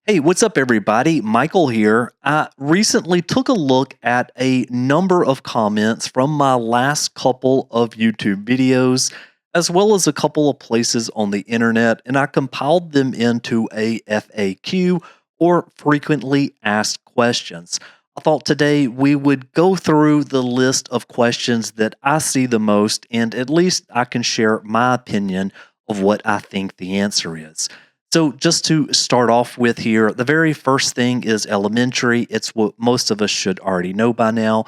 Hey, what's up, everybody? Michael here. I recently took a look at a number of comments from my last couple of YouTube videos, as well as a couple of places on the internet, and I compiled them into a FAQ, or frequently asked questions. I thought today we would go through the list of questions that I see the most, and at least I can share my opinion of what I think the answer is. So, just to start off with here, the very first thing is elementary. It's what most of us should already know by now.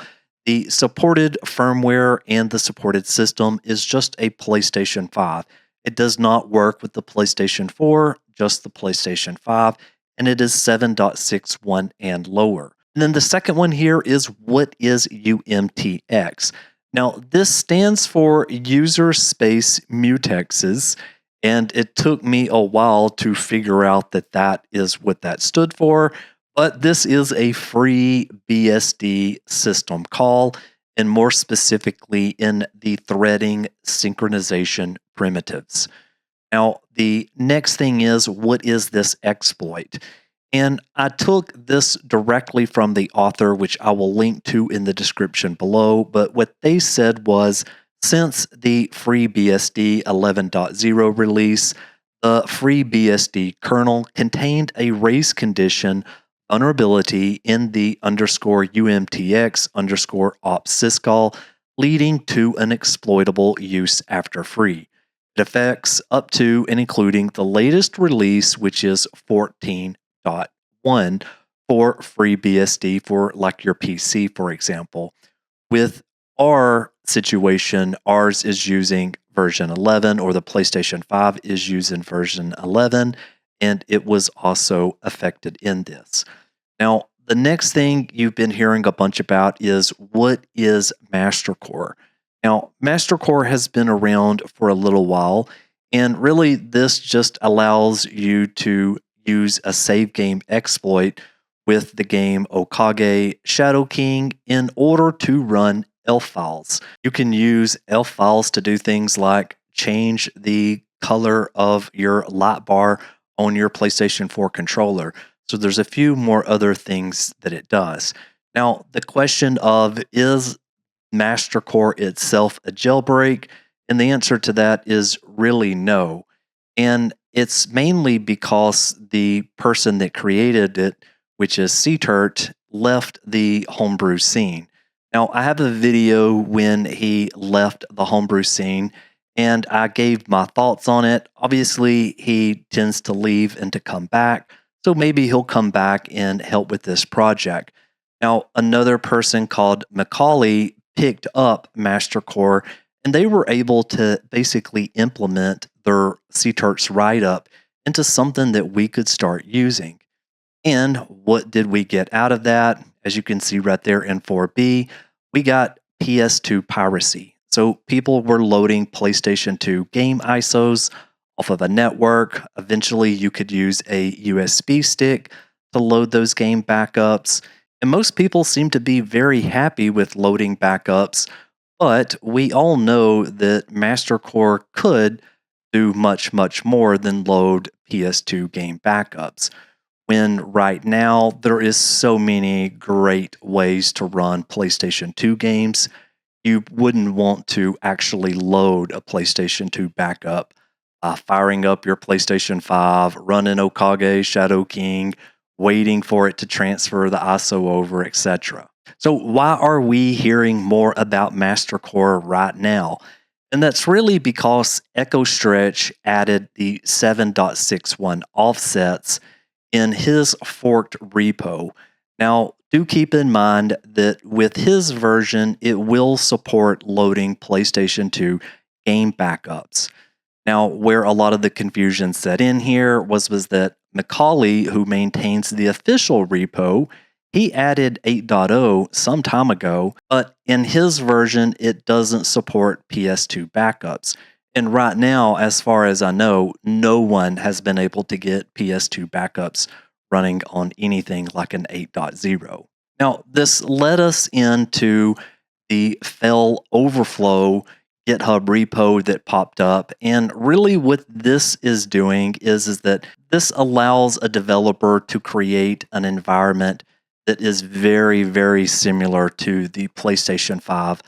The supported firmware and the supported system is just a PlayStation 5. It does not work with the PlayStation 4, just the PlayStation 5, and it is 7.61 and lower. And then the second one here is what is UMTX? Now, this stands for User Space Mutexes. And it took me a while to figure out that that is what that stood for. But this is a free BSD system call, and more specifically in the threading synchronization primitives. Now, the next thing is, what is this exploit? And I took this directly from the author, which I will link to in the description below. But what they said was, since the FreeBSD 11.0 release, the FreeBSD kernel contained a race condition vulnerability in the _UMTX_op syscall, leading to an exploitable use after free. It affects up to and including the latest release, which is 14.1 for FreeBSD for like your PC, for example. With our situation, ours is using version 11, or the PlayStation 5 is using version 11, and it was also affected in this. Now, the next thing you've been hearing a bunch about is, what is MasterCore? Now, MasterCore has been around for a little while, and really this just allows you to use a save game exploit with the game Okage Shadow King in order to run ELF files. You can use ELF files to do things like change the color of your light bar on your PlayStation 4 controller. So there's a few more other things that it does. Now, the question of, is MasterCore itself a jailbreak? And the answer to that is really no. And it's mainly because the person that created it, which is CTurt, left the homebrew scene. Now, I have a video when he left the homebrew scene, and I gave my thoughts on it. Obviously, he tends to leave and to come back, so maybe he'll come back and help with this project. Now, another person called Macaulay picked up MasterCore, and they were able to basically implement their CTurt's write-up into something that we could start using. And what did we get out of that? As you can see right there in 4B, we got PS2 piracy. So people were loading PlayStation 2 game ISOs off of a network. Eventually, you could use a USB stick to load those game backups. And most people seem to be very happy with loading backups, but we all know that MasterCore could do much, much more than load PS2 game backups. When right now there is so many great ways to run PlayStation 2 games, you wouldn't want to actually load a PlayStation 2 backup, firing up your PlayStation 5, running Okage Shadow King, waiting for it to transfer the ISO over, etc. So why are we hearing more about MasterCore right now? And that's really because EchoStretch added the 7.61 offsets in his forked repo. Now, do keep in mind that with his version, it will support loading PlayStation 2 game backups. Now, where a lot of the confusion set in here was that Macaulay, who maintains the official repo, he added 8.0 some time ago, but in his version, it doesn't support PS2 backups. And right now, as far as I know, no one has been able to get PS2 backups running on anything like an 8.0. Now, this led us into the fail overflow GitHub repo that popped up. And really, what this is doing is that this allows a developer to create an environment that is very, very similar to the PlayStation 5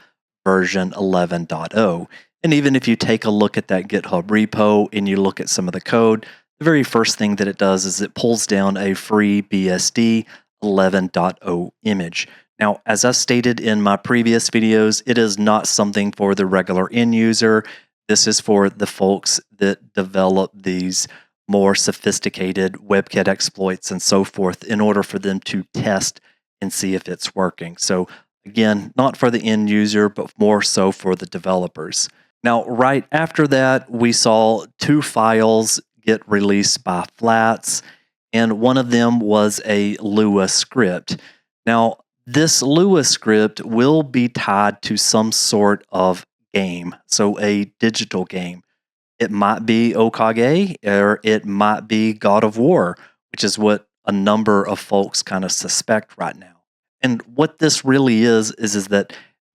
version 11.0. And even if you take a look at that GitHub repo and you look at some of the code, the very first thing that it does is it pulls down a free BSD 11.0 image. Now, as I stated in my previous videos, it is not something for the regular end user. This is for the folks that develop these more sophisticated WebKit exploits and so forth in order for them to test and see if it's working. So again, not for the end user, but more so for the developers. Now, right after that, we saw two files get released by Flats, and one of them was a Lua script. Now, this Lua script will be tied to some sort of game, so a digital game. It might be Okage or it might be God of War, which is what a number of folks kind of suspect right now. And what this really is that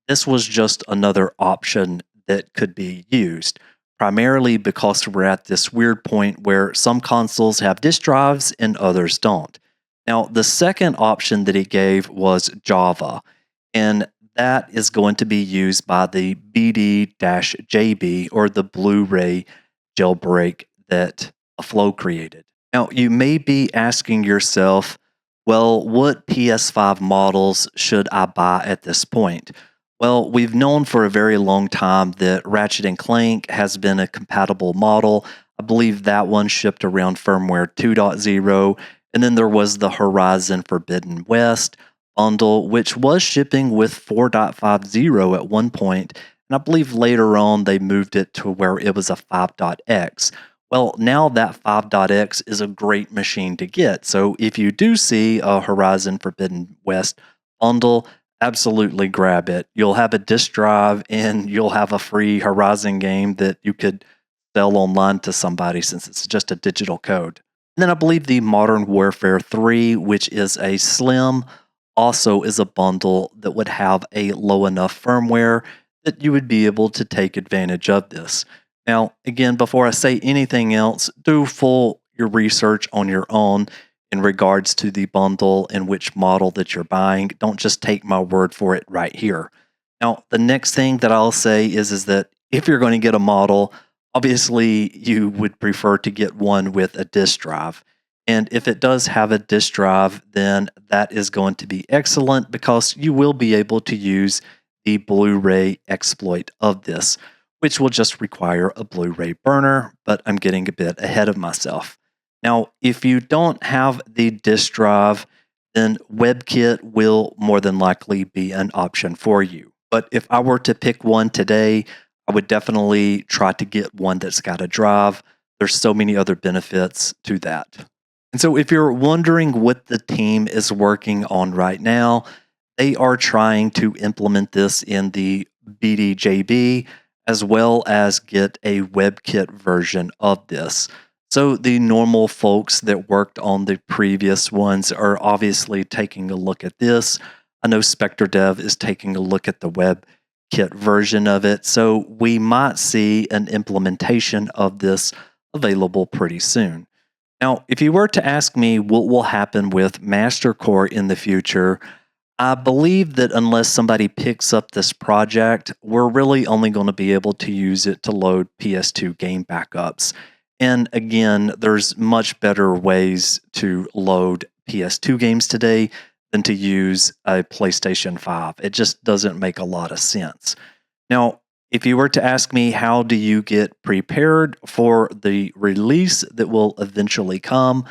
this was just another option that could be used, primarily because we're at this weird point where some consoles have disk drives and others don't. Now, the second option that it gave was Java, and that is going to be used by the BD-JB or the Blu-ray jailbreak that a Flow created. Now, you may be asking yourself, well, what PS5 models should I buy at this point? Well, we've known for a very long time that Ratchet and Clank has been a compatible model. I believe that one shipped around firmware 2.0. And then there was the Horizon Forbidden West bundle, which was shipping with 4.50 at one point. And I believe later on they moved it to where it was a 5.x. Well, now that 5.x is a great machine to get. So if you do see a Horizon Forbidden West bundle, absolutely grab it. You'll have a disk drive and you'll have a free Horizon game that you could sell online to somebody since it's just a digital code. And then I believe the Modern Warfare 3, which is a slim, also is a bundle that would have a low enough firmware that you would be able to take advantage of this. Now, again, before I say anything else, do full your research on your own in regards to the bundle and which model that you're buying. Don't just take my word for it right here. Now, the next thing that I'll say is that if you're going to get a model, obviously you would prefer to get one with a disk drive. And if it does have a disk drive, then that is going to be excellent because you will be able to use the Blu-ray exploit of this, which will just require a Blu-ray burner, but I'm getting a bit ahead of myself. Now, if you don't have the disk drive, then WebKit will more than likely be an option for you. But if I were to pick one today, I would definitely try to get one that's got a drive. There's so many other benefits to that. And so if you're wondering what the team is working on right now, they are trying to implement this in the BDJB as well as get a WebKit version of this. So the normal folks that worked on the previous ones are obviously taking a look at this. I know SpectreDev is taking a look at the WebKit version of it. So we might see an implementation of this available pretty soon. Now, if you were to ask me what will happen with MasterCore in the future, I believe that unless somebody picks up this project, we're really only going to be able to use it to load PS2 game backups. And again, there's much better ways to load PS2 games today than to use a PlayStation 5. It just doesn't make a lot of sense. Now, if you were to ask me how do you get prepared for the release that will eventually come,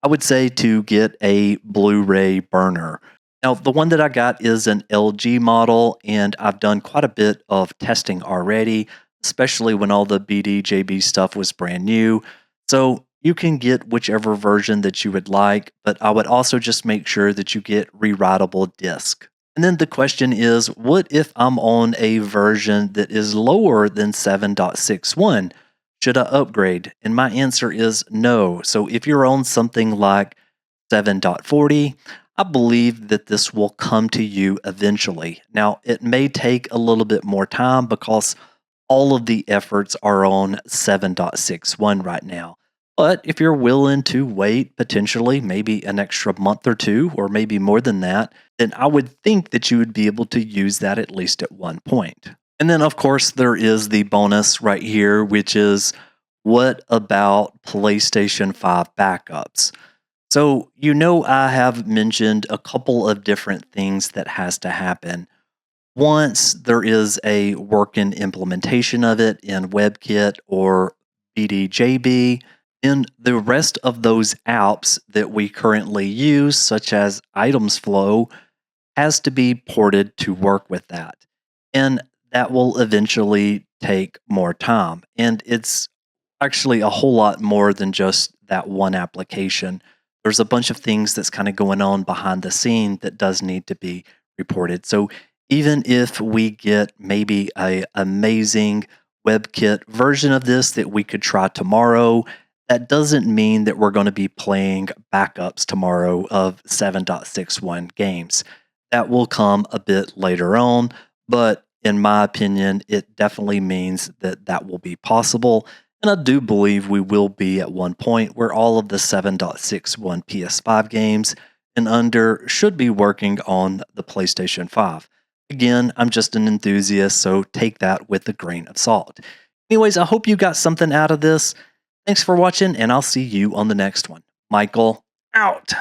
I would say to get a Blu-ray burner. Now, the one that I got is an LG model, and I've done quite a bit of testing already, especially when all the BDJB stuff was brand new. So you can get whichever version that you would like, but I would also just make sure that you get rewritable disk. And then the question is, what if I'm on a version that is lower than 7.61? Should I upgrade? And my answer is no. So if you're on something like 7.40, I believe that this will come to you eventually. Now, it may take a little bit more time because all of the efforts are on 7.61 right now. But if you're willing to wait potentially maybe an extra month or two, or maybe more than that, then I would think that you would be able to use that at least at one point. And then, of course, there is the bonus right here, which is what about PlayStation 5 backups? So, I have mentioned a couple of different things that has to happen. Once there is a working implementation of it in WebKit or BDJB, then the rest of those apps that we currently use, such as Items Flow, has to be ported to work with that. And that will eventually take more time. And it's actually a whole lot more than just that one application. There's a bunch of things that's kind of going on behind the scene that does need to be reported. So even if we get maybe a amazing WebKit version of this that we could try tomorrow, that doesn't mean that we're going to be playing backups tomorrow of 7.61 games. That will come a bit later on, but in my opinion, it definitely means that that will be possible. And I do believe we will be at one point where all of the 7.61 PS5 games and under should be working on the PlayStation 5. Again, I'm just an enthusiast, so take that with a grain of salt. Anyways, I hope you got something out of this. Thanks for watching, and I'll see you on the next one. Michael, out.